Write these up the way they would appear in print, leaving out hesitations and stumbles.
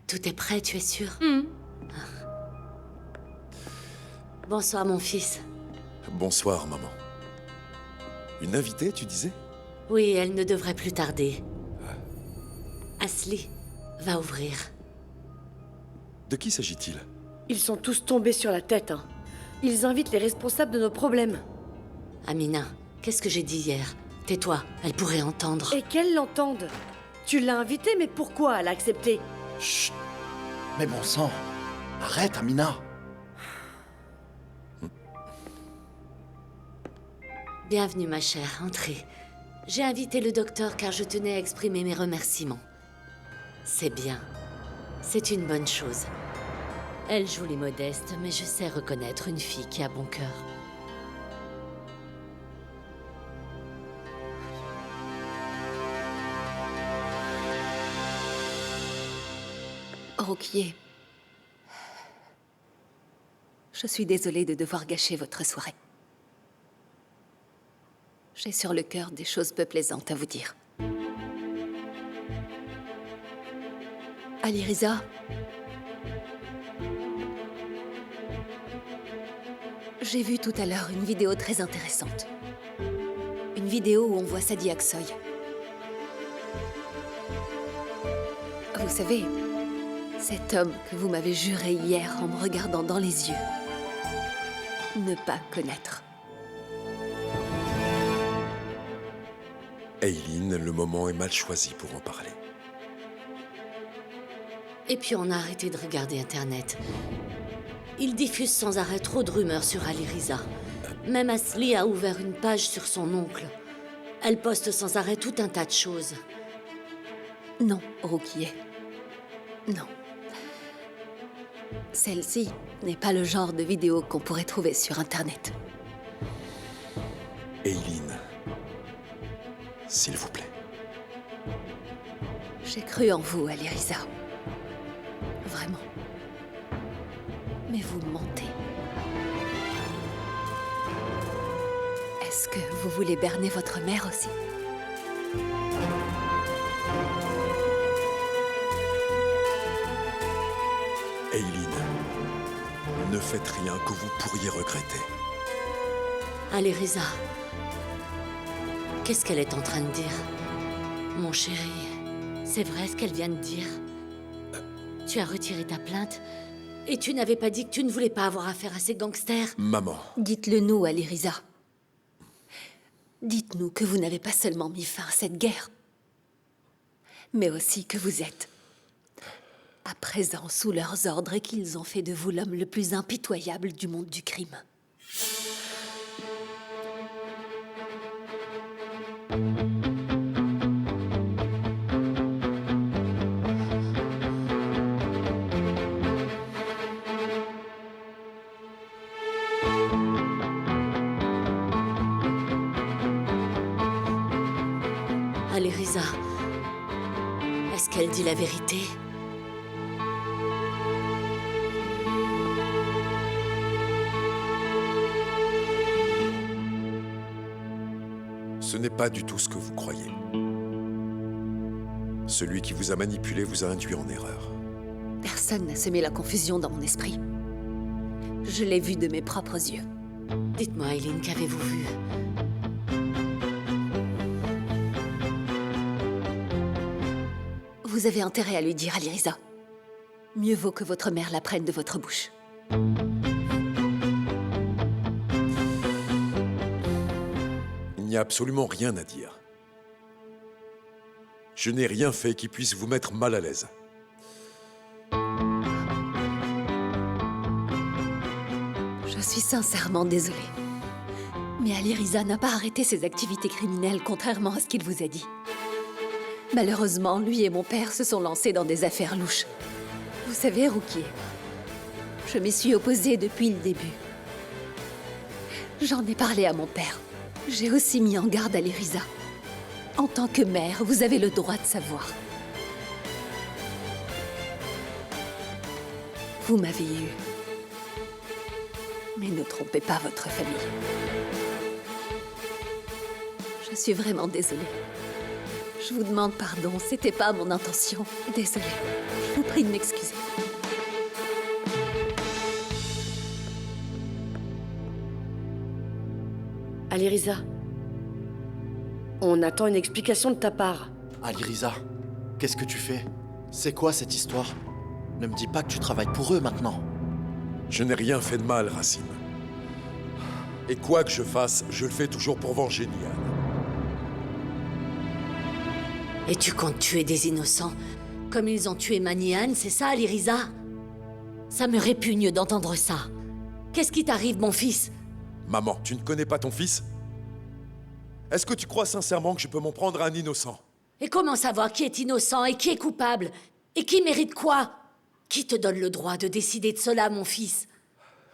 Tout est prêt, tu es sûr? Hmm. Bonsoir, mon fils. Bonsoir, maman. Une invitée, tu disais? Oui, elle ne devrait plus tarder. Asli va ouvrir. De qui s'agit-il? Ils sont tous tombés sur la tête, hein. Ils invitent les responsables de nos problèmes. Amina, qu'est-ce que j'ai dit hier? Tais-toi, elle pourrait entendre. Et qu'elle l'entende. Tu l'as invitée, mais pourquoi elle a accepté? Chut! Mais bon sang! Arrête, Amina! Bienvenue, ma chère, entrez. J'ai invité le docteur car je tenais à exprimer mes remerciements. C'est bien. C'est une bonne chose. Elle joue les modestes, mais je sais reconnaître une fille qui a bon cœur. Ruquier, je suis désolée de devoir gâcher votre soirée. J'ai sur le cœur des choses peu plaisantes à vous dire. Ali Riza, j'ai vu tout à l'heure une vidéo très intéressante. Une vidéo où on voit Sadi Aksoy. Vous savez, cet homme que vous m'avez juré hier en me regardant dans les yeux, ne pas connaître. Aileen, le moment est mal choisi pour en parler. Et puis on a arrêté de regarder Internet. Il diffuse sans arrêt trop de rumeurs sur Ali Riza. Même Asli a ouvert une page sur son oncle. Elle poste sans arrêt tout un tas de choses. Non, Ruquier. Non. Celle-ci n'est pas le genre de vidéo qu'on pourrait trouver sur Internet. Aileen, s'il vous plaît. J'ai cru en vous, Ali Riza. Vraiment. Mais vous mentez. Est-ce que vous voulez berner votre mère aussi? Aileen, ne faites rien que vous pourriez regretter. Ali Riza, qu'est-ce qu'elle est en train de dire? Mon chéri, c'est vrai ce qu'elle vient de dire? Tu as retiré ta plainte et tu n'avais pas dit que tu ne voulais pas avoir affaire à ces gangsters? Maman, Dites-le nous, Ali Riza. Dites-nous que vous n'avez pas seulement mis fin à cette guerre, mais aussi que vous êtes à présent sous leurs ordres et qu'ils ont fait de vous l'homme le plus impitoyable du monde du crime. Ali Riza, est-ce qu'elle dit la vérité? ce n'est pas du tout ce que vous croyez. Celui qui vous a manipulé vous a induit en erreur. Personne n'a semé la confusion dans mon esprit. Je l'ai vu de mes propres yeux. Dites-moi, Aileen, qu'avez-vous vu? Vous avez intérêt à lui dire, Ali Riza. Mieux vaut que votre mère l'apprenne de votre bouche. Il n'y a absolument rien à dire. Je n'ai rien fait qui puisse vous mettre mal à l'aise. Je suis sincèrement désolée. Mais Ali Riza n'a pas arrêté ses activités criminelles, contrairement à ce qu'il vous a dit. Malheureusement, lui et mon père se sont lancés dans des affaires louches. Vous savez, Ruquier, je m'y suis opposée depuis le début. J'en ai parlé à mon père. J'ai aussi mis en garde Ali Riza. En tant que mère, vous avez le droit de savoir. Vous m'avez eu. Mais ne trompez pas votre famille. Je suis vraiment désolée. Je vous demande pardon, c'était pas mon intention. Désolée. Je vous prie de m'excuser. Alirisa, on attend une explication de ta part. Alirisa, qu'est-ce que tu fais? C'est quoi cette histoire? Ne me dis pas que tu travailles pour eux maintenant. Je n'ai rien fait de mal, Racine. Et quoi que je fasse, je le fais toujours pour venger Nian. Et tu comptes tuer des innocents, comme ils ont tué Manian, c'est ça, Alirisa? Ça me répugne d'entendre ça. Qu'est-ce qui t'arrive, mon fils? Maman, tu ne connais pas ton fils? Est-ce que tu crois sincèrement que je peux m'en prendre à un innocent? Et comment savoir qui est innocent et qui est coupable? Et qui mérite quoi? Qui te donne le droit de décider de cela, mon fils?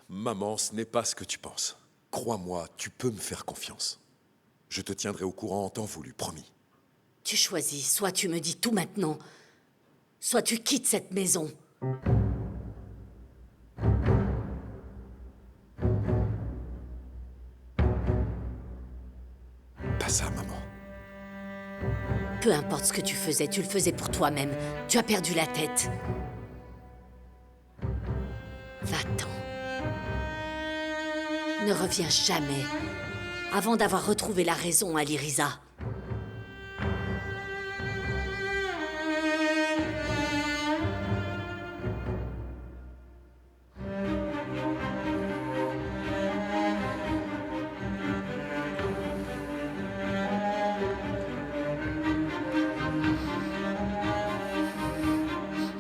Maman, ce n'est pas ce que tu penses. Crois-moi, tu peux me faire confiance. Je te tiendrai au courant en temps voulu, promis. Tu choisis, soit tu me dis tout maintenant, soit tu quittes cette maison. Pas ça, maman. Peu importe ce que tu faisais, tu le faisais pour toi-même. Tu as perdu la tête. Va-t'en. Ne reviens jamais avant d'avoir retrouvé la raison, Alirisa.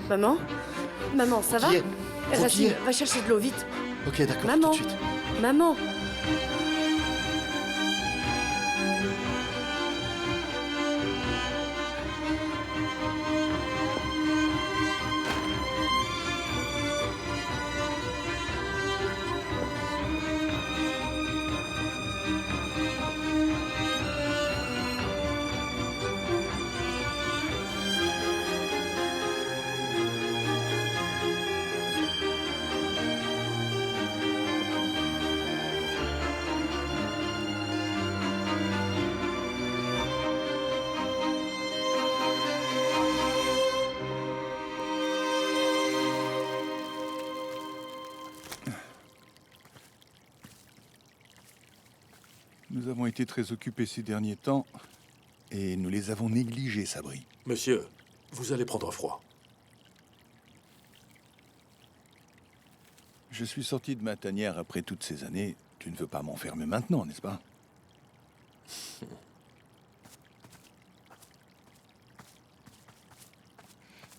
Maman? Maman, ça va? Roquier, Racine, Roquier. va chercher de l'eau, vite. Ok, d'accord, Maman? tout de suite. Maman? Nous avons été très occupés ces derniers temps et nous les avons négligés, Sabri. Monsieur, vous allez prendre froid. Je suis sorti de ma tanière après toutes ces années. Tu ne veux pas m'enfermer maintenant, n'est-ce pas?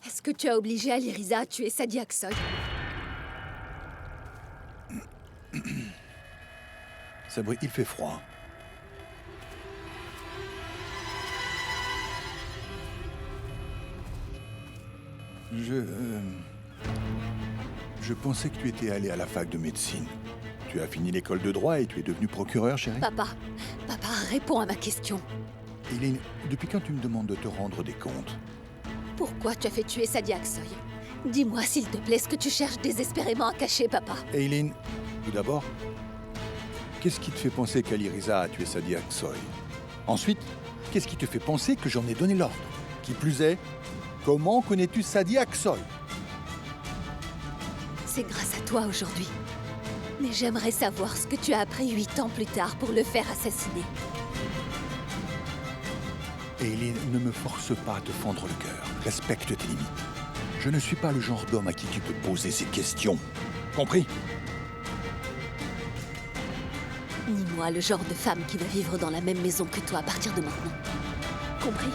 Est-ce que tu as obligé Alirisa à tuer Sadia Aksoy? Sabri, il fait froid. Je pensais que tu étais allé à la fac de médecine. Tu as fini l'école de droit et tu es devenu procureur, chérie? Papa, réponds à ma question. Eileen, depuis quand tu me demandes de te rendre des comptes? Pourquoi tu as fait tuer Sadia Aksoy? Dis-moi, s'il te plaît, ce que tu cherches désespérément à cacher, papa. Eileen, tout d'abord, qu'est-ce qui te fait penser qu'Alirisa a tué Sadia Aksoy? Ensuite, qu'est-ce qui te fait penser que j'en ai donné l'ordre? Qui plus est, comment connais-tu Sadia Aksoy? C'est grâce à toi aujourd'hui. Mais j'aimerais savoir ce que tu as appris 8 ans plus tard pour le faire assassiner. Eileen, ne me force pas à te fendre le cœur. Respecte tes limites. Je ne suis pas le genre d'homme à qui tu peux poser ces questions. Compris? Ni moi le genre de femme qui va vivre dans la même maison que toi à partir de maintenant. Compris?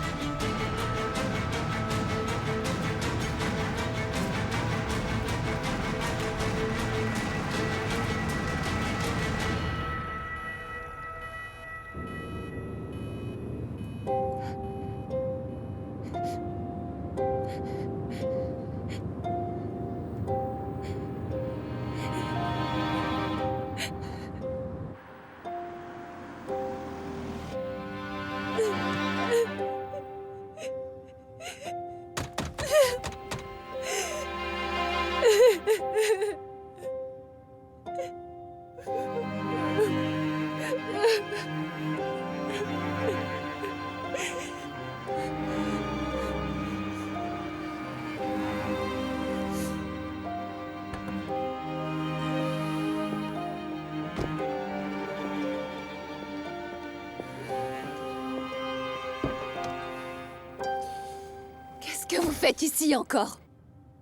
faites ici encore?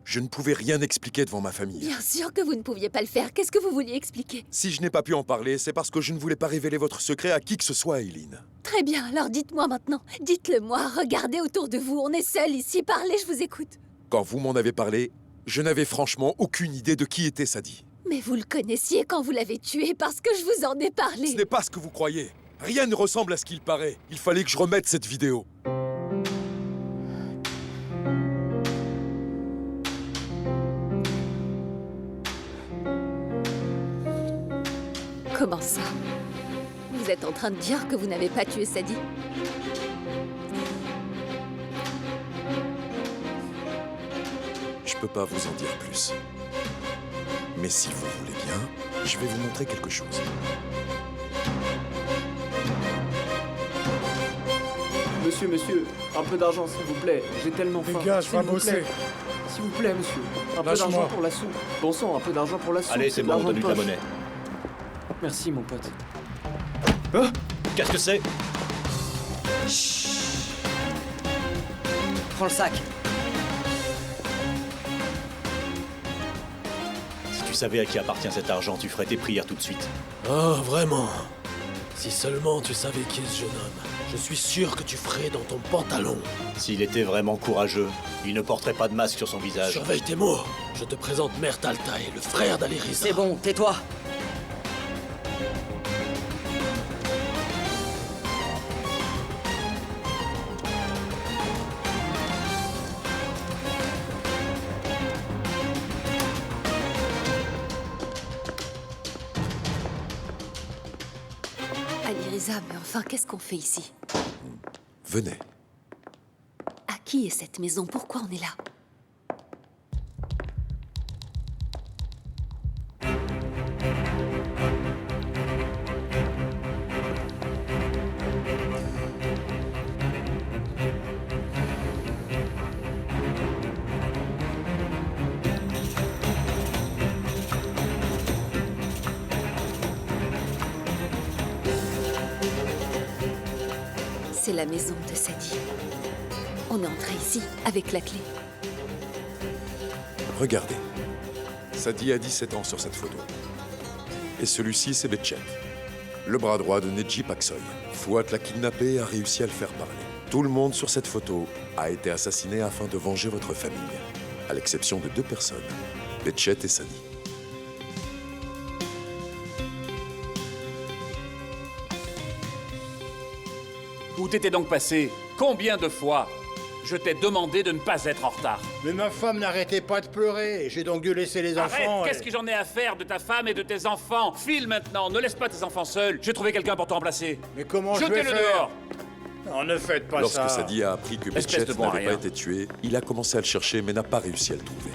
Je ne pouvais rien expliquer devant ma famille. Bien sûr que vous ne pouviez pas le faire. Qu'est-ce que vous vouliez expliquer? Si je n'ai pas pu en parler, c'est parce que je ne voulais pas révéler votre secret à qui que ce soit, Eileen. Très bien, alors dites-moi maintenant. Dites-le moi, regardez autour de vous, on est seuls ici, parlez, je vous écoute. Quand vous m'en avez parlé, je n'avais franchement aucune idée de qui était Sadie. Mais vous le connaissiez quand vous l'avez tué parce que je vous en ai parlé. Ce n'est pas ce que vous croyez. Rien ne ressemble à ce qu'il paraît. Il fallait que je remette cette vidéo. Comment ça? Vous êtes en train de dire que vous n'avez pas tué Sadie? Je peux pas vous en dire plus. Mais si vous voulez bien, je vais vous montrer quelque chose. Monsieur, un peu d'argent s'il vous plaît. J'ai tellement faim. Dégage, S'il va vous bosser. plaît. S'il vous plaît, monsieur. Un peu Lâche-moi. d'argent pour la soupe. Bon sang, un peu d'argent pour la soupe. Allez, c'est de bon, l'argent donne-lui de la poche. monnaie. Merci, mon pote. Qu'est-ce que c'est? Prends le sac. Si tu savais à qui appartient cet argent, tu ferais tes prières tout de suite. Oh, vraiment? Si seulement tu savais qui est ce jeune homme, je suis sûr que tu ferais dans ton pantalon. S'il était vraiment courageux, il ne porterait pas de masque sur son visage. Surveille tes mots. Je te présente Mert Altaï, le frère d'Aliriza. C'est bon, tais-toi. Aliriza, mais enfin, qu'est-ce qu'on fait ici? Venez. À qui est cette maison? Pourquoi on est là? C'est la maison de Sadie. On est entré ici avec la clé. Regardez. Sadie a 17 ans sur cette photo. Et celui-ci, c'est Betchet, le bras droit de Neji Paksoy. Fouad l'a kidnappé et a réussi à le faire parler. Tout le monde sur cette photo a été assassiné afin de venger votre famille, à l'exception de 2 personnes, Betchet et Sadie. Où t'étais donc passé? Combien de fois je t'ai demandé de ne pas être en retard? Mais ma femme n'arrêtait pas de pleurer, j'ai donc dû laisser les Arrête! enfants. Qu'est-ce que j'en ai à faire de ta femme et de tes enfants? File maintenant, ne laisse pas tes enfants seuls. J'ai trouvé quelqu'un pour te remplacer. Mais comment je vais Jetez-le faire? dehors! Non, ne faites pas Lorsque ça. Sadie a appris que Espèce Betchet de bon n'avait pas rien. été tué, il a commencé à le chercher mais n'a pas réussi à le trouver.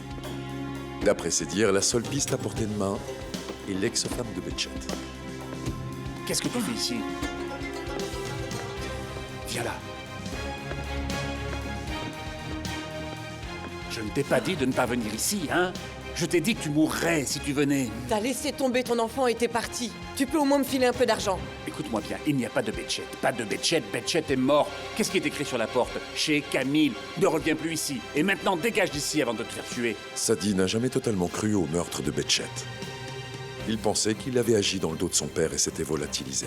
D'après ses dires, la seule piste à portée de main est l'ex-femme de Betchet. Qu'est-ce que tu fais ici? Viens là. Je ne t'ai pas dit de ne pas venir ici, hein? Je t'ai dit que tu mourrais si tu venais. T'as laissé tomber ton enfant et t'es parti. Tu peux au moins me filer un peu d'argent. Écoute-moi bien, il n'y a pas de Betchet. Pas de Betchet, Betchet est mort. Qu'est-ce qui est écrit sur la porte? Chez Camille. Ne reviens plus ici. Et maintenant, dégage d'ici avant de te faire tuer. Sadie n'a jamais totalement cru au meurtre de Betchet. Il pensait qu'il avait agi dans le dos de son père et s'était volatilisé.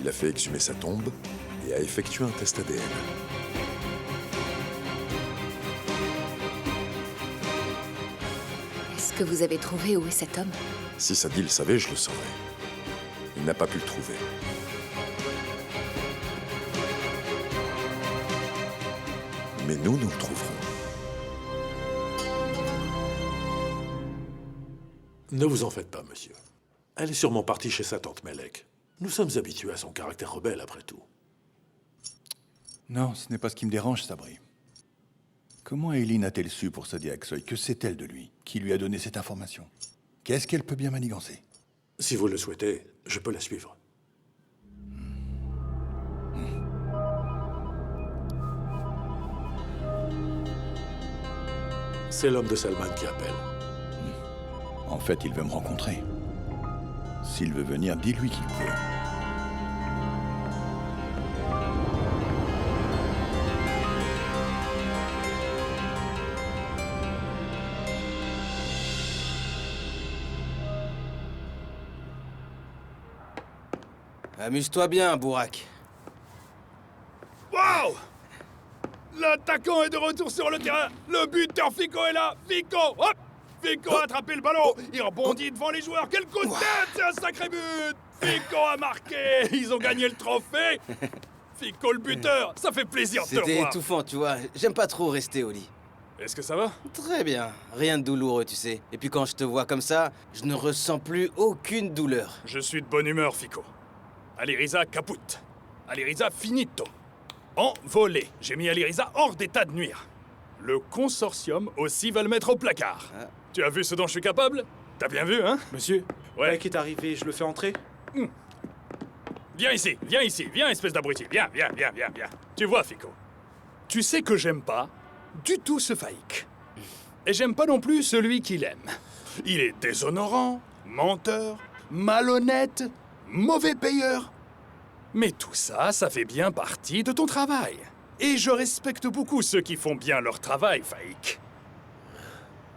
Il a fait exhumer sa tombe et a effectué un test ADN. Est-ce que vous avez trouvé où est cet homme? Si Sadie le savait, je le saurais. Il n'a pas pu le trouver. Mais nous le trouverons. Ne vous en faites pas, monsieur. Elle est sûrement partie chez sa tante Melek. Nous sommes habitués à son caractère rebelle, après tout. Non, ce n'est pas ce qui me dérange, Sabri. Comment Eileen a-t-elle su pour Sadie Aksoy? Que sait-elle de lui? Qui lui a donné cette information? Qu'est-ce qu'elle peut bien manigancer? Si vous le souhaitez, je peux la suivre. C'est l'homme de Salman qui appelle. En fait, il veut me rencontrer. S'il veut venir, dis-lui qu'il peut. Amuse-toi bien, Bourak. Wow! L'attaquant est de retour sur le terrain. Le buteur Fico est là. Fico, hop! Fico a attrapé le ballon. Il rebondit devant les joueurs. Quel coup de tête! C'est un sacré but! Fico a marqué. Ils ont gagné le trophée. Fico le buteur. Ça fait plaisir de te C'était revoir. étouffant, tu vois. J'aime pas trop rester au lit. Est-ce que ça va? Très bien. Rien de douloureux, tu sais. Et puis quand je te vois comme ça, je ne ressens plus aucune douleur. Je suis de bonne humeur, Fico. Aliriza caput. Aliriza finito. Envolé. J'ai mis Aliriza hors d'état de nuire. Le consortium aussi va le mettre au placard. Tu as vu ce dont je suis capable? T'as bien vu, hein? Monsieur, Ouais. mec est arrivé, je le fais entrer? Viens ici, viens, espèce d'abruti. Viens. Tu vois, Fico, tu sais que j'aime pas du tout ce faïk. Et j'aime pas non plus celui qui l'aime. Il est déshonorant, menteur, malhonnête, mauvais payeur. Mais tout ça, ça fait bien partie de ton travail. Et je respecte beaucoup ceux qui font bien leur travail, faïk.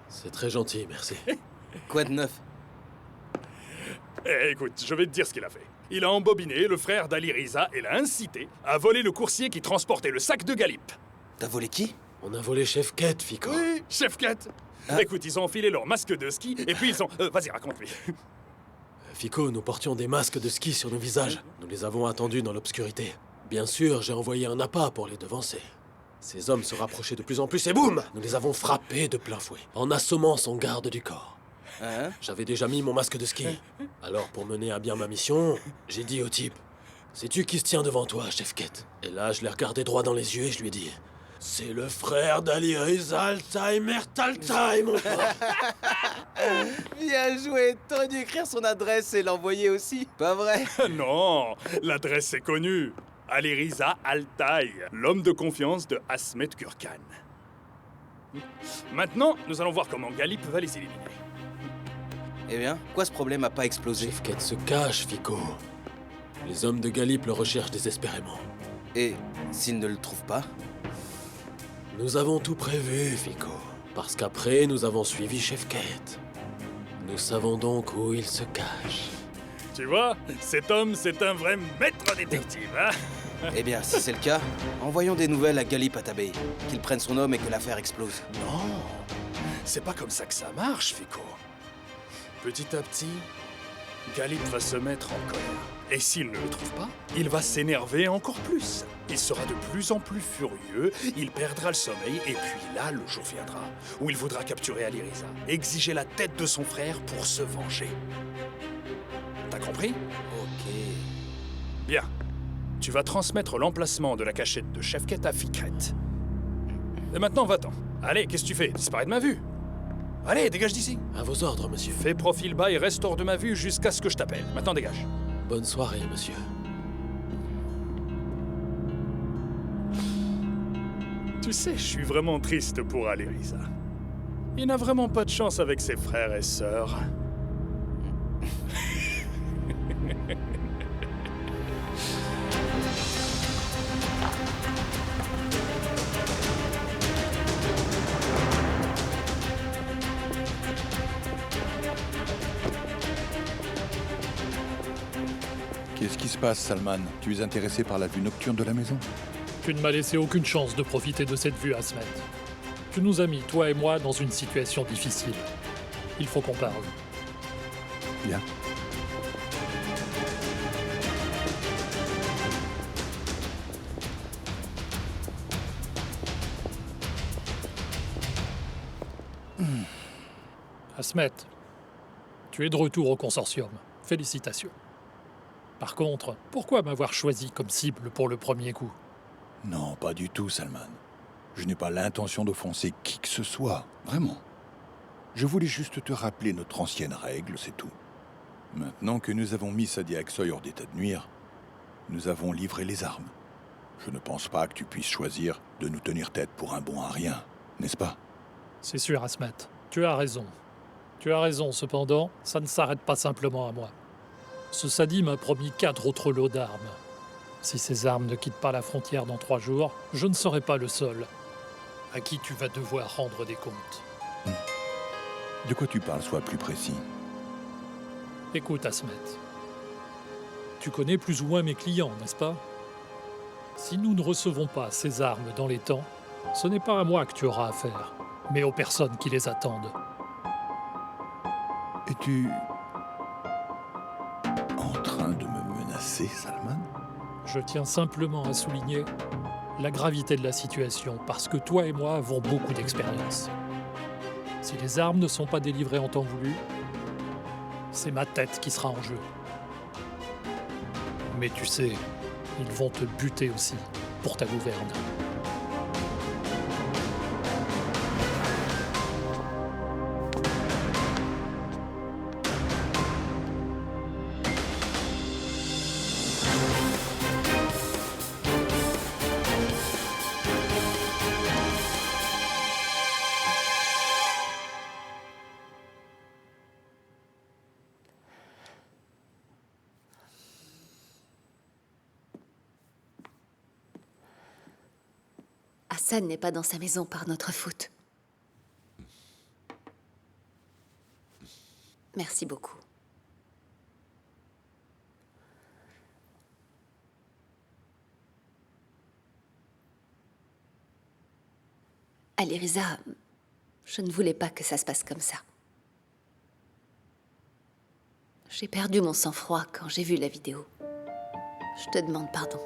C'est très gentil, merci. Quoi de neuf? Écoute, je vais te dire ce qu'il a fait. Il a embobiné le frère d'Ali Riza et l'a incité à voler le coursier qui transportait le sac de Galip. T'as volé qui? On a volé Chef Kett, Fico. Oui, Chef Kett. Écoute, ils ont enfilé leur masque de ski et puis ils ont... vas-y, raconte-lui. Fico, nous portions des masques de ski sur nos visages. Nous les avons attendus dans l'obscurité. Bien sûr, j'ai envoyé un appât pour les devancer. Ces hommes se rapprochaient de plus en plus et boum! Nous les avons frappés de plein fouet, en assommant son garde du corps. J'avais déjà mis mon masque de ski. Alors, pour mener à bien ma mission, j'ai dit au type, « Sais-tu qui se tient devant toi, Chef Kett ?» Et là, je l'ai regardé droit dans les yeux et je lui ai dit, « C'est le frère d'Ali Riza Alzheimer Taltai, mon frère !» Bien joué. T'aurais dû écrire son adresse et l'envoyer aussi. Pas vrai? Non, l'adresse est connue. Ali Riza Altai, l'homme de confiance de Asmet Gurkan. Maintenant, nous allons voir comment Galip va les éliminer. Eh bien, quoi ce problème a pas explosé? Chef Kett se cache, Fico. Les hommes de Galip le recherchent désespérément. Et s'ils ne le trouvent pas? Nous avons tout prévu, Fico. Parce qu'après, nous avons suivi Chef Kett. Nous savons donc où il se cache. Tu vois, cet homme, c'est un vrai maître détective, hein? Eh bien, si c'est le cas, envoyons des nouvelles à Galip Atabey. Qu'il prenne son homme et que l'affaire explose. Non, c'est pas comme ça que ça marche, Fico. Petit à petit, Galip va se mettre en colère. Et s'il ne le trouve pas, il va s'énerver encore plus. Il sera de plus en plus furieux, il perdra le sommeil, et puis là, le jour viendra où il voudra capturer Ali Riza, exiger la tête de son frère pour se venger. T'as compris? Ok. Bien. Tu vas transmettre l'emplacement de la cachette de Chef Kett à Fikret. Et maintenant, va-t'en. Allez, qu'est-ce que tu fais? Disparais de ma vue. Allez, dégage d'ici. À vos ordres, monsieur. Fais profil bas et reste hors de ma vue jusqu'à ce que je t'appelle. Maintenant, dégage. Bonne soirée, monsieur. Tu sais, je suis vraiment triste pour Ali Riza. Il n'a vraiment pas de chance avec ses frères et sœurs. Qu'est-ce qui se passe, Salman? Tu es intéressé par la vue nocturne de la maison? Tu ne m'as laissé aucune chance de profiter de cette vue, Asmet. Tu nous as mis, toi et moi, dans une situation difficile. Il faut qu'on parle. Bien. Asmet, tu es de retour au consortium. Félicitations. Par contre, pourquoi m'avoir choisi comme cible pour le premier coup? Non, pas du tout, Salman. Je n'ai pas l'intention d'offenser qui que ce soit, vraiment. Je voulais juste te rappeler notre ancienne règle, c'est tout. Maintenant que nous avons mis Sadia Aksoy hors d'état de nuire, nous avons livré les armes. Je ne pense pas que tu puisses choisir de nous tenir tête pour un bon à rien, n'est-ce pas? C'est sûr, Asmet. Tu as raison. Tu as raison, cependant, ça ne s'arrête pas simplement à moi. Ce Sadi m'a promis 4 autres lots d'armes. Si ces armes ne quittent pas la frontière dans 3 jours, je ne serai pas le seul à qui tu vas devoir rendre des comptes. De quoi tu parles, sois plus précis. Écoute, Asmet. tu connais plus ou moins mes clients, n'est-ce pas? Si nous ne recevons pas ces armes dans les temps, ce n'est pas à moi que tu auras affaire, mais aux personnes qui les attendent. Es-tu en train de me menacer, Salman? Je tiens simplement à souligner la gravité de la situation, parce que toi et moi avons beaucoup d'expérience. Si les armes ne sont pas délivrées en temps voulu, c'est ma tête qui sera en jeu. Mais tu sais, ils vont te buter aussi, pour ta gouverne. Hassan n'est pas dans sa maison par notre faute. Merci beaucoup. Ali Riza, je ne voulais pas que ça se passe comme ça. J'ai perdu mon sang-froid quand j'ai vu la vidéo. Je te demande pardon.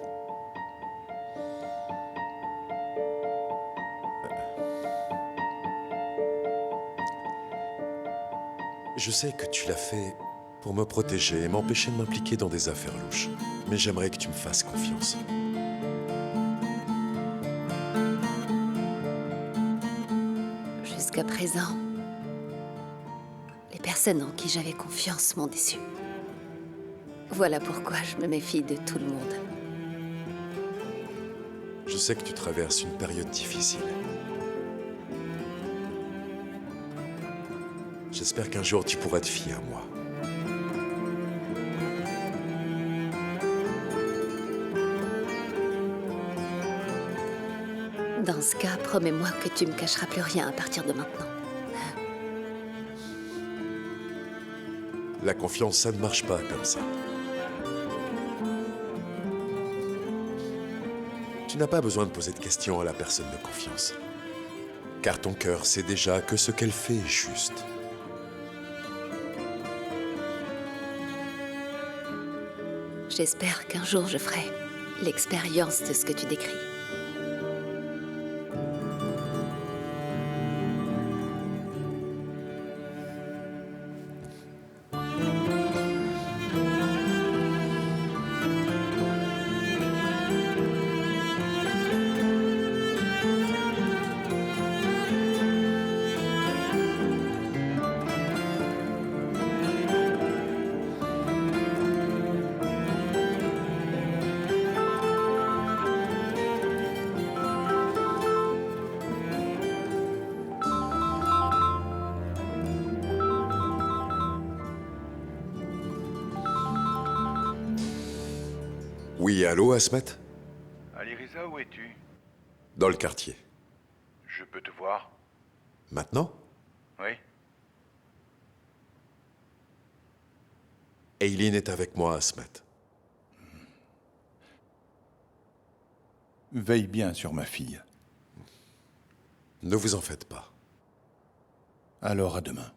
Je sais que tu l'as fait pour me protéger et m'empêcher de m'impliquer dans des affaires louches. Mais j'aimerais que tu me fasses confiance. Jusqu'à présent, les personnes en qui j'avais confiance m'ont déçu. Voilà pourquoi je me méfie de tout le monde. Je sais que tu traverses une période difficile. J'espère qu'un jour tu pourras te fier à moi. Dans ce cas, promets-moi que tu me cacheras plus rien à partir de maintenant. La confiance, ça ne marche pas comme ça. Tu n'as pas besoin de poser de questions à la personne de confiance. Car ton cœur sait déjà que ce qu'elle fait est juste. J'espère qu'un jour je ferai l'expérience de ce que tu décris. Oui, allô, Asmat? Ali Riza, où es-tu? Dans le quartier. Je peux te voir? Maintenant? Oui. Eileen est avec moi, Asmat. Veille bien sur ma fille. Ne vous en faites pas. Alors à demain.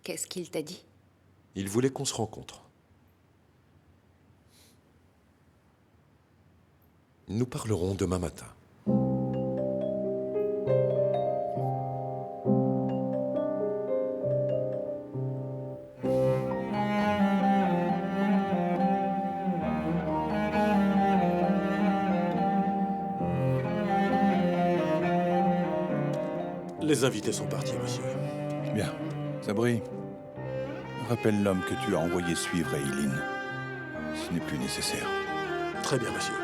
Qu'est-ce qu'il t'a dit? Il voulait qu'on se rencontre. Nous parlerons demain matin. Les invités sont partis, monsieur. Bien. Sabri, rappelle l'homme que tu as envoyé suivre Eileen. Ce n'est plus nécessaire. Très bien, monsieur.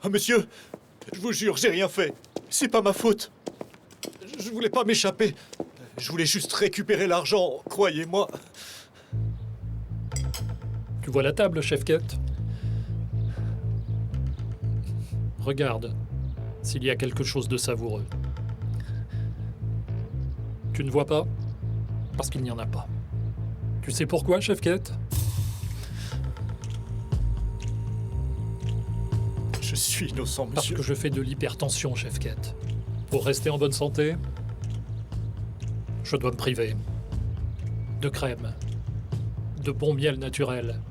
Monsieur, je vous jure, j'ai rien fait. C'est pas ma faute. Je voulais pas m'échapper. Je voulais juste récupérer l'argent, croyez-moi. Tu vois la table, chef Kett? Regarde, s'il y a quelque chose de savoureux. Tu ne vois pas? Parce qu'il n'y en a pas. Tu sais pourquoi, chef Kett? Je suis innocent, monsieur. Parce que je fais de l'hypertension, chef Kett. Pour rester en bonne santé, je dois me priver de crème, de bon miel naturel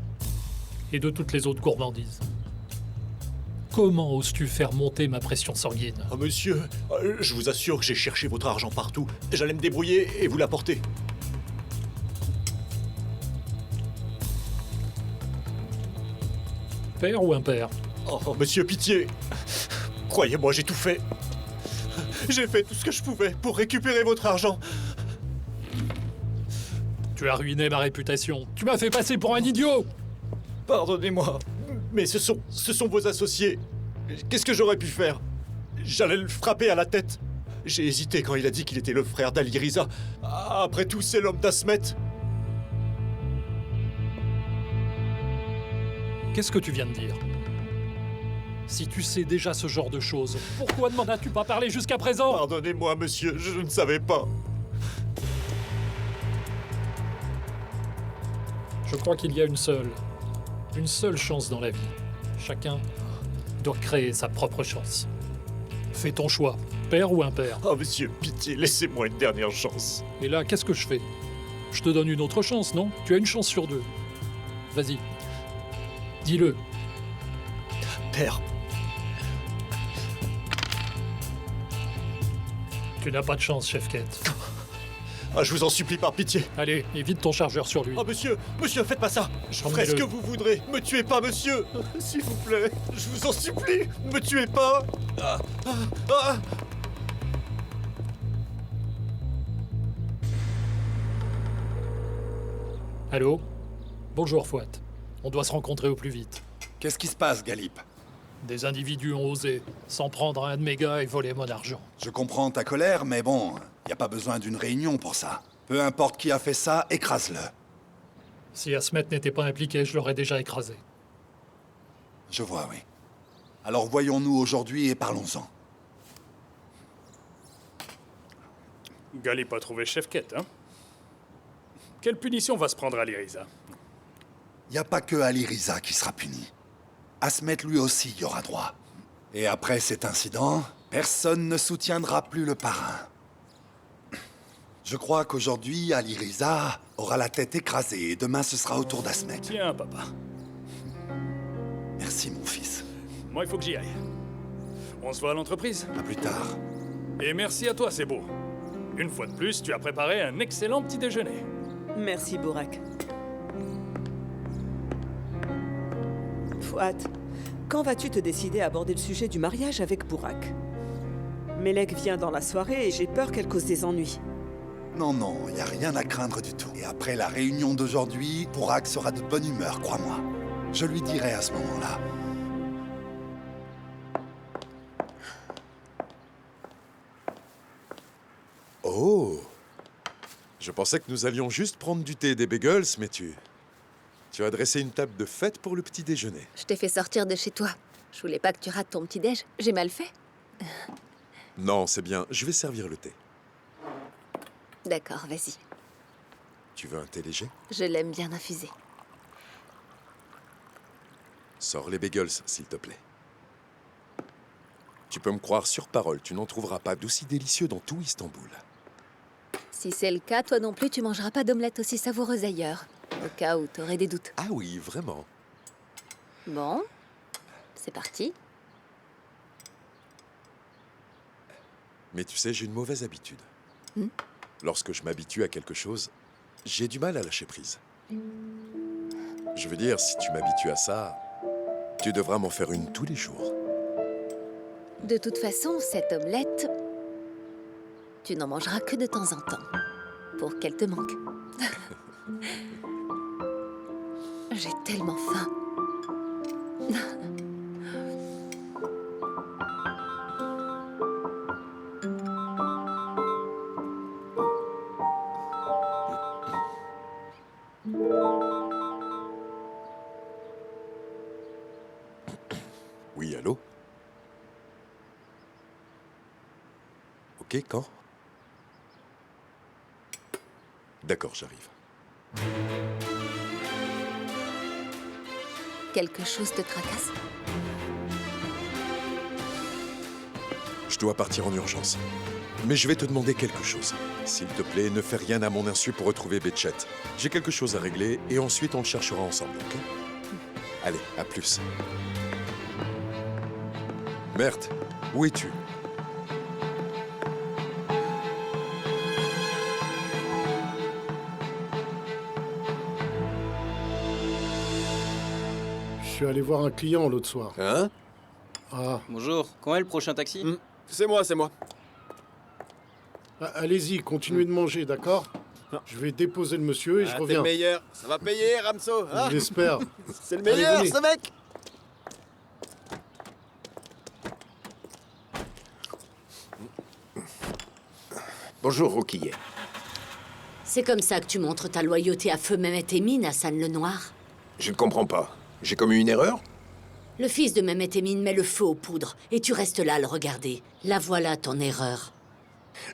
et de toutes les autres gourmandises. Comment oses-tu faire monter ma pression sanguine? Oh, monsieur, je vous assure que j'ai cherché votre argent partout. J'allais me débrouiller et vous l'apporter. Père ou impair? Oh, monsieur, pitié. Croyez-moi, j'ai tout fait. J'ai fait tout ce que je pouvais pour récupérer votre argent. Tu as ruiné ma réputation. Tu m'as fait passer pour un idiot. Pardonnez-moi, mais ce sont vos associés. Qu'est-ce que j'aurais pu faire? J'allais le frapper à la tête. J'ai hésité quand il a dit qu'il était le frère d'Ali Riza. Après tout, c'est l'homme d'Asmet. Qu'est-ce que tu viens de dire? Si tu sais déjà ce genre de choses, pourquoi ne m'en as-tu pas parlé jusqu'à présent? Pardonnez-moi, monsieur, je ne savais pas. Je crois qu'il y a une seule chance dans la vie. Chacun doit créer sa propre chance. Fais ton choix, père ou impair. Oh, monsieur, pitié, laissez-moi une dernière chance. Et là, qu'est-ce que je fais? Je te donne une autre chance, non? Tu as une chance sur deux. Vas-y. Dis-le. Père. Tu n'as pas de chance, chef Kett. Ah, je vous en supplie, par pitié. Allez, évite ton chargeur sur lui. Oh, monsieur, faites pas ça. Je ferai ce que vous voudrez. Me tuez pas, monsieur. S'il vous plaît, je vous en supplie. Me tuez pas. Allô? Bonjour, Fouad. On doit se rencontrer au plus vite. Qu'est-ce qui se passe, Galip? Des individus ont osé s'en prendre à un de mes gars et voler mon argent. Je comprends ta colère, mais bon, y a pas besoin d'une réunion pour ça. Peu importe qui a fait ça, écrase-le. Si Asmet n'était pas impliqué, je l'aurais déjà écrasé. Je vois, oui. Alors voyons-nous aujourd'hui et parlons-en. Galip a trouvé Chef Kett, hein? Quelle punition va se prendre Ali Riza? Y a pas que Ali Riza qui sera puni. Asmet lui aussi y aura droit. Et après cet incident, personne ne soutiendra plus le parrain. Je crois qu'aujourd'hui, Ali Riza aura la tête écrasée et demain ce sera au tour d'Asmet. Tiens, papa. Merci, mon fils. Moi, il faut que j'y aille. On se voit à l'entreprise. À plus tard. Et merci à toi, c'est beau. Une fois de plus, tu as préparé un excellent petit déjeuner. Merci, Bourak. Fouad, quand vas-tu te décider à aborder le sujet du mariage avec Bourak? Melek vient dans la soirée et j'ai peur qu'elle cause des ennuis. Non, non, y a rien à craindre du tout. Et après la réunion d'aujourd'hui, Bourak sera de bonne humeur, crois-moi. Je lui dirai à ce moment-là. Oh! Je pensais que nous allions juste prendre du thé et des bagels, mais tu as dressé une table de fête pour le petit déjeuner. Je t'ai fait sortir de chez toi. Je voulais pas que tu rates ton petit-déj. J'ai mal fait? Non, c'est bien. Je vais servir le thé. D'accord, vas-y. Tu veux un thé léger? Je l'aime bien infusé. Sors les bagels, s'il te plaît. Tu peux me croire sur parole, tu n'en trouveras pas d'aussi délicieux dans tout Istanbul. Si c'est le cas, toi non plus, tu mangeras pas d'omelette aussi savoureuse ailleurs. Au cas où t'aurais des doutes. Ah oui, vraiment. Bon, c'est parti. Mais tu sais, j'ai une mauvaise habitude. Lorsque je m'habitue à quelque chose, j'ai du mal à lâcher prise. Je veux dire, si tu m'habitues à ça, tu devras m'en faire une tous les jours. De toute façon, cette omelette, tu n'en mangeras que de temps en temps, pour qu'elle te manque. J'ai tellement faim. Ok, quand? D'accord, j'arrive. Quelque chose te tracasse? Je dois partir en urgence. Mais je vais te demander quelque chose. S'il te plaît, ne fais rien à mon insu pour retrouver Betchet. J'ai quelque chose à régler et ensuite on le cherchera ensemble, ok? Allez, à plus. Merde, où es-tu? Je suis allé voir un client l'autre soir. Hein? Ah. Bonjour, quand est le prochain taxi? C'est moi, c'est moi. Allez-y, continuez de manger, d'accord? Je vais déposer le monsieur et je T'es reviens. le meilleur. Ça va payer, Ramso, hein? Je l'espère. C'est le meilleur, Allez, ce mec. Bonjour, Rouquillet. C'est comme ça que tu montres ta loyauté à feu Mehmet Emin, Hassan le Noir? Je ne comprends pas. J'ai commis une erreur? Le fils de Mehmet Emin met le feu aux poudres, et tu restes là à le regarder. La voilà ton erreur.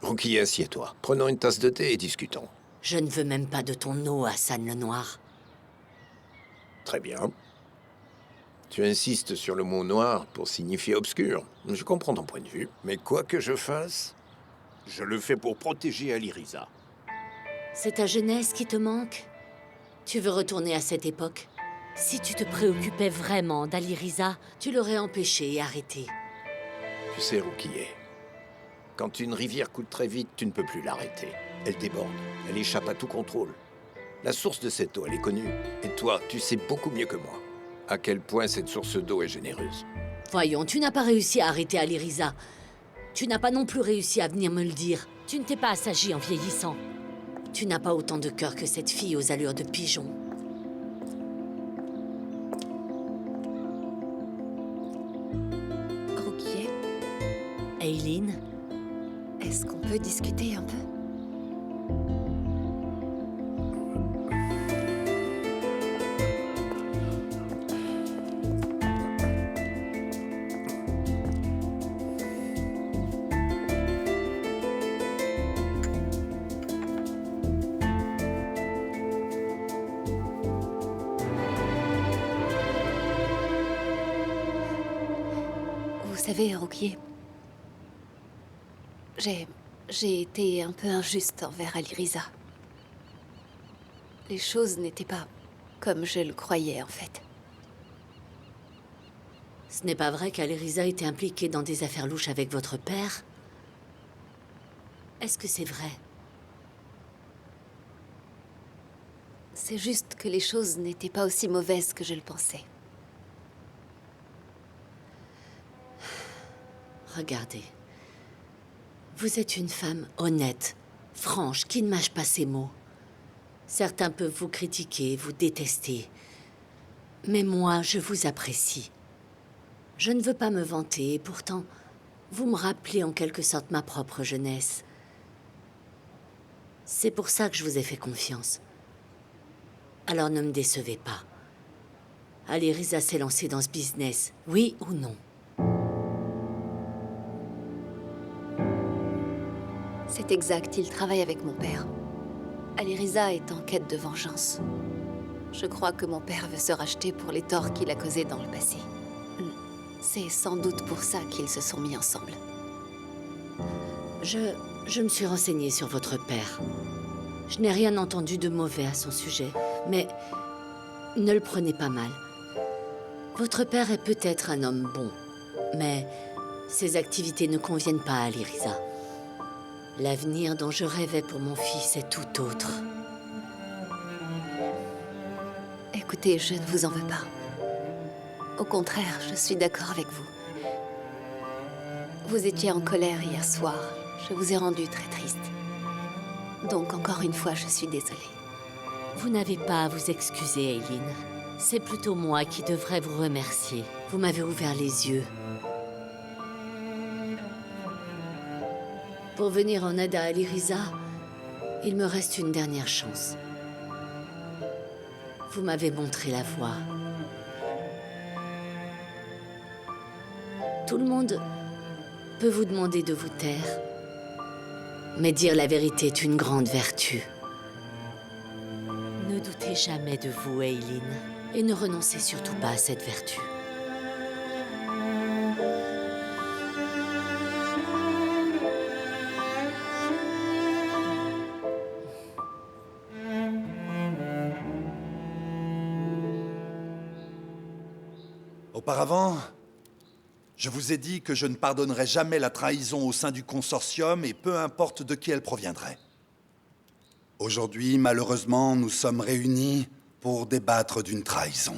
Rouquillet, assieds-toi. Prenons une tasse de thé et discutons. Je ne veux même pas de ton eau, Hassan le Noir. Très bien. Tu insistes sur le mot noir pour signifier obscur. Je comprends ton point de vue, mais quoi que je fasse, Je le fais pour protéger Aliriza. C'est ta jeunesse qui te manque? Tu veux retourner à cette époque? Si tu te préoccupais vraiment d'Aliriza, tu l'aurais empêché et arrêté. Tu sais, Rouquillet, quand une rivière coule très vite, tu ne peux plus l'arrêter. Elle déborde, elle échappe à tout contrôle. La source de cette eau, elle est connue. Et toi, tu sais beaucoup mieux que moi à quel point cette source d'eau est généreuse. Voyons, tu n'as pas réussi à arrêter Aliriza. Tu n'as pas non plus réussi à venir me le dire. Tu ne t'es pas assagi en vieillissant. Tu n'as pas autant de cœur que cette fille aux allures de pigeon. Rouquillet, Aileen, est-ce qu'on peut discuter un peu? Vous savez, Rouquillet, j'ai été un peu injuste envers Aliriza. Les choses n'étaient pas comme je le croyais, en fait. ce n'est pas vrai qu'Aliriza était impliquée dans des affaires louches avec votre père? Est-ce que c'est vrai? C'est juste que les choses n'étaient pas aussi mauvaises que je le pensais. Regardez. Vous êtes une femme honnête, franche, qui ne mâche pas ses mots. Certains peuvent vous critiquer, vous détester. Mais moi, je vous apprécie. Je ne veux pas me vanter, et pourtant, vous me rappelez en quelque sorte ma propre jeunesse. C'est pour ça que je vous ai fait confiance. Alors ne me décevez pas. Aliriza s'est lancée dans ce business, oui ou non? C'est exact, il travaille avec mon père. Aliriza est en quête de vengeance. Je crois que mon père veut se racheter pour les torts qu'il a causés dans le passé. C'est sans doute pour ça qu'ils se sont mis ensemble. Je me suis renseignée sur votre père. Je n'ai rien entendu de mauvais à son sujet, mais ne le prenez pas mal. Votre père est peut-être un homme bon, mais ses activités ne conviennent pas à Aliriza. L'avenir dont je rêvais pour mon fils est tout autre. Écoutez, je ne vous en veux pas. Au contraire, je suis d'accord avec vous. Vous étiez en colère hier soir. Je vous ai rendu très triste. Donc, encore une fois, je suis désolée. Vous n'avez pas à vous excuser, Aileen. C'est plutôt moi qui devrais vous remercier. Vous m'avez ouvert les yeux. Pour venir en aide à Aliriza, il me reste une dernière chance. Vous m'avez montré la voie. Tout le monde peut vous demander de vous taire, Mais dire la vérité est une grande vertu. Ne doutez jamais de vous, Eileen, et ne renoncez surtout pas à cette vertu. Auparavant, je vous ai dit que je ne pardonnerais jamais la trahison au sein du consortium et peu importe de qui elle proviendrait. Aujourd'hui, malheureusement, nous sommes réunis pour débattre d'une trahison.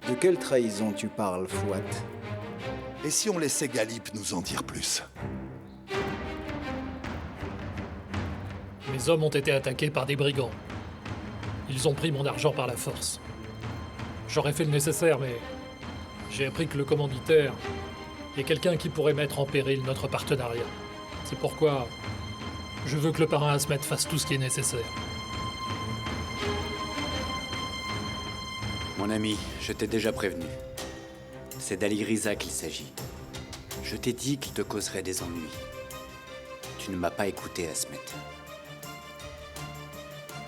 De quelle trahison tu parles, Fouad? Et si on laissait Galip nous en dire plus? Mes hommes ont été attaqués par des brigands. Ils ont pris mon argent par la force. J'aurais fait le nécessaire, mais j'ai appris que le commanditaire est quelqu'un qui pourrait mettre en péril notre partenariat. C'est pourquoi je veux que le parrain Asmet fasse tout ce qui est nécessaire. Mon ami, je t'ai déjà prévenu. C'est d'Aliriza qu'il s'agit. Je t'ai dit qu'il te causerait des ennuis. Tu ne m'as pas écouté, Asmet.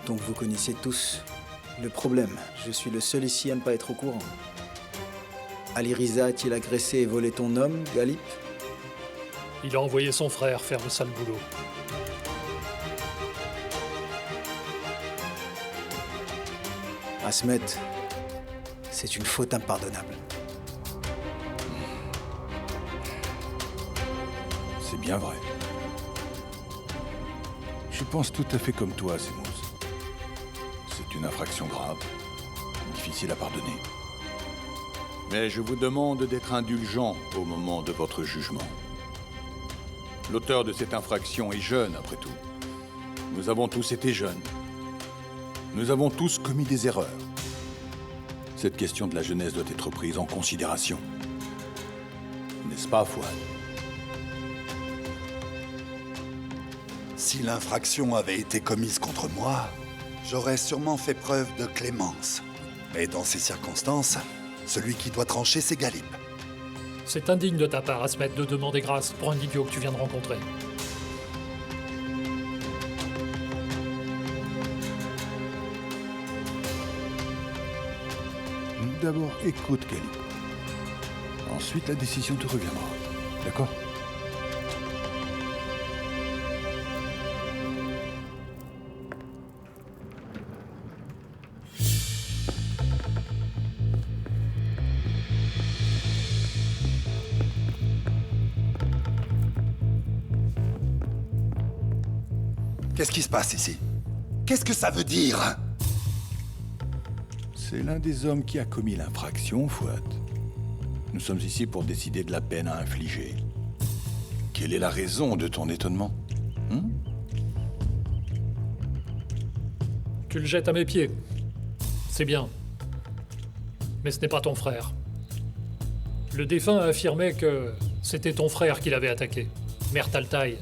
Donc vous connaissez tous le problème. Je suis le seul ici à ne pas être au courant. Aliriza a-t-il agressé et volé ton homme, Galip? Il a envoyé son frère faire le sale boulot. Asmet, c'est une faute impardonnable. C'est bien vrai. Je pense tout à fait comme toi, Seamus. C'est une infraction grave, difficile à pardonner. Mais je vous demande d'être indulgent au moment de votre jugement. L'auteur de cette infraction est jeune, après tout. Nous avons tous été jeunes. Nous avons tous commis des erreurs. Cette question de la jeunesse doit être prise en considération. N'est-ce pas, Fouad? Si l'infraction avait été commise contre moi, j'aurais sûrement fait preuve de clémence. Mais dans ces circonstances, celui qui doit trancher, c'est Galip. C'est indigne de ta part, Asmet, de demander grâce pour un idiot que tu viens de rencontrer. D'abord, écoute, Galip. Ensuite, la décision te reviendra. D'accord? Qu'est-ce qui se passe ici? Qu'est-ce que ça veut dire? C'est l'un des hommes qui a commis l'infraction, Fouad. Nous sommes ici pour décider de la peine à infliger. Quelle est la raison de ton étonnement? Tu le jettes à mes pieds. C'est bien. Mais ce n'est pas ton frère. Le défunt a affirmé que c'était ton frère qui l'avait attaqué, Mert Altaï.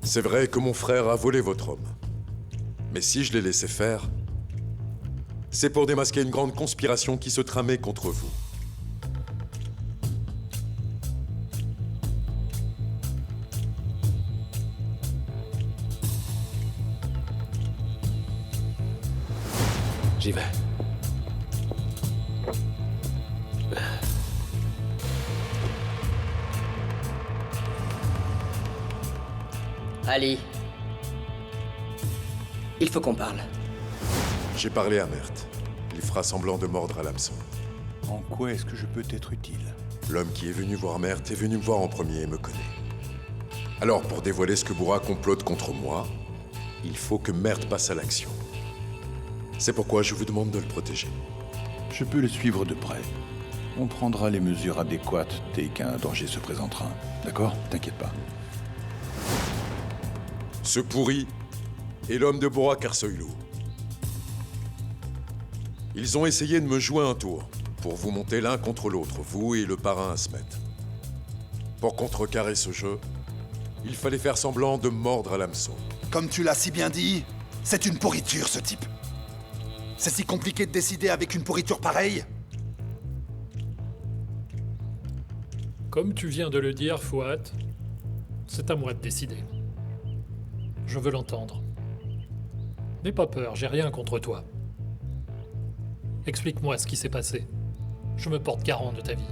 C'est vrai que mon frère a volé votre homme. Mais si je l'ai laissé faire, c'est pour démasquer une grande conspiration qui se tramait contre vous. J'y vais. Ali, il faut qu'on parle. J'ai parlé à Mert. Il fera semblant de mordre à l'hameçon. En quoi est-ce que je peux t'être utile? L'homme qui est venu voir Mert est venu me voir en premier et me connaît. Alors, pour dévoiler ce que Bourra complote contre moi, il faut que Mert passe à l'action. C'est pourquoi je vous demande de le protéger. Je peux le suivre de près. On prendra les mesures adéquates dès qu'un danger se présentera. D'accord? T'inquiète pas. Ce pourri est l'homme de Bourra Karsoylou. Ils ont essayé de me jouer un tour pour vous monter l'un contre l'autre, vous et le parrain Asmet. Pour contrecarrer ce jeu, il fallait faire semblant de mordre à l'hameçon. Comme tu l'as si bien dit, C'est une pourriture, ce type. C'est si compliqué de décider avec une pourriture pareille? Comme tu viens de le dire, Fouad, c'est à moi de décider. Je veux l'entendre. N'aie pas peur, j'ai rien contre toi. Explique-moi ce qui s'est passé. Je me porte garant de ta vie.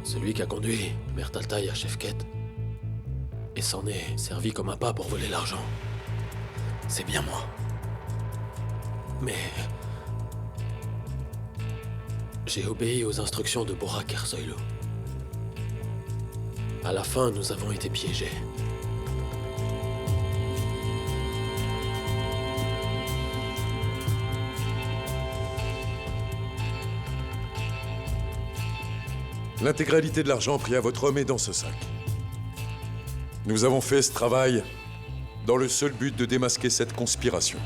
Celui qui a conduit Mert Altaï à Shefket et s'en est servi comme un pas pour voler l'argent, c'est bien moi. Mais j'ai obéi aux instructions de Burak Ersoylu. À la fin, nous avons été piégés. L'intégralité de l'argent pris à votre homme est dans ce sac. Nous avons fait ce travail dans le seul but de démasquer cette conspiration.